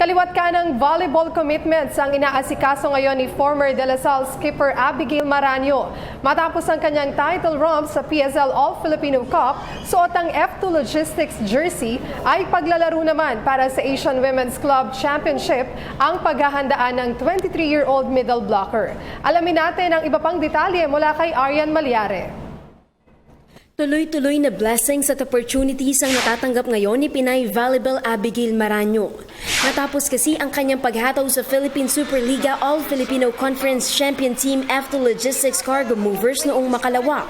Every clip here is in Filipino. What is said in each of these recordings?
Kaliwat ka ng volleyball commitments ang inaasikaso ngayon ni former De La Salle skipper Abigail Maraño. Matapos ang kanyang title run sa PSL All-Filipino Cup, suot ang F2 Logistics jersey ay paglalaro naman para sa Asian Women's Club Championship ang paghahandaan ng 23-year-old middle blocker. Alamin natin ang iba pang detalye mula kay Arian Malyare. Tuloy-tuloy na blessings at opportunities ang natatanggap ngayon ni Pinay volleyball Abigail Maraño. Natapos kasi ang kanyang paghataw sa Philippine Superliga All-Filipino Conference Champion Team F2 Logistics Cargo Movers noong makalawa,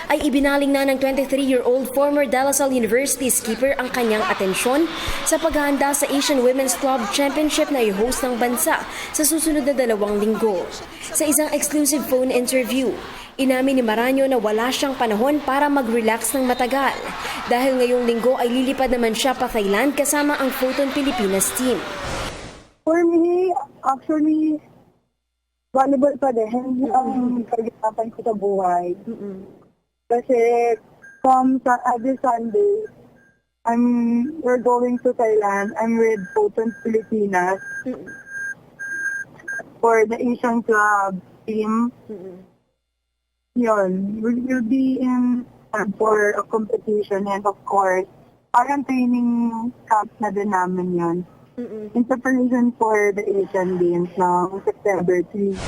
ay ibinaling na ng 23-year-old former De La Salle University skipper ang kanyang atensyon sa paghahanda sa Asian Women's Club Championship na i-host ng bansa sa susunod na 2 linggo. Sa isang exclusive phone interview, inamin ni Maraño na wala siyang panahon para mag-relax ng matagal dahil ngayong linggo ay lilipad naman siya pa Thailand kasama ang Photon Pilipinas team. For me, actually, volleyball pa din ang pag-isapan ko sa buhay. Kasi every Sunday, we're going to Thailand. I'm with Photon Pilipinas for the Asian Club team. Yun, we'll be in for a competition and of course, parang training camp na din namin yun. In preparation for the Asian Games ng September 3.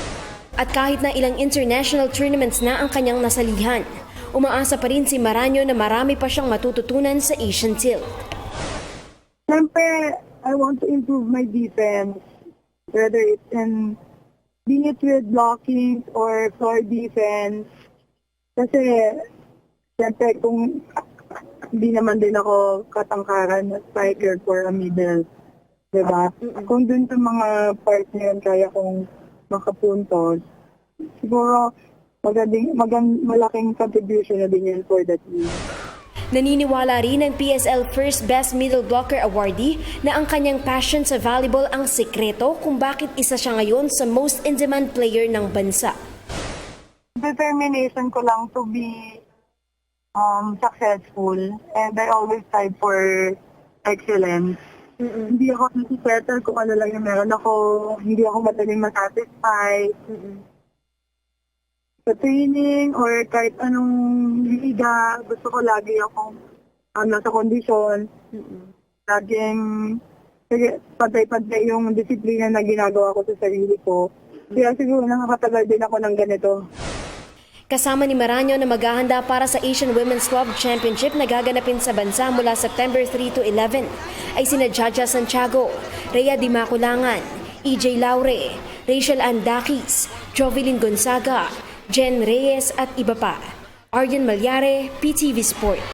At kahit na ilang international tournaments na ang kanyang nasalihan, umaasa pa rin si Maraño na marami pa siyang matututunan sa Asian Tilt. Siyempre, I want to improve my defense, whether it's in being it with blocking or floor defense. Kasi, siyempre, kung hindi naman din ako katangkaran na striker for a middle, diba? Kung dun sa mga part na yun, kaya kong makapuntos, siguro malaking contribution na din yun for the team. Naniniwala rin ang PSL First Best Middle Blocker Awardee na ang kanyang passion sa volleyball ang sekreto kung bakit isa siya ngayon sa most in-demand player ng bansa. Determination ko lang to be successful and I always strive for excellence. Hindi ako nasisettle kung ano lang yung meron ako, hindi ako madaling masatisfy. Sa training or kahit anong liga, gusto ko lagi akong nasa kondisyon. Laging pantay-pantay yung disiplina na ginagawa ko sa sarili ko. Kaya siguro nakakatagal din ako ng ganito. Kasama ni Maraño na maghahanda para sa Asian Women's Club Championship na gaganapin sa bansa mula September 3 to 11 ay sina Jaja Santiago, Rhea Dimaculangan, EJ Laure, Rachel Andakis, Jovelyn Gonzaga, Jen Reyes at iba pa. Arian Malyare, PTV Sport.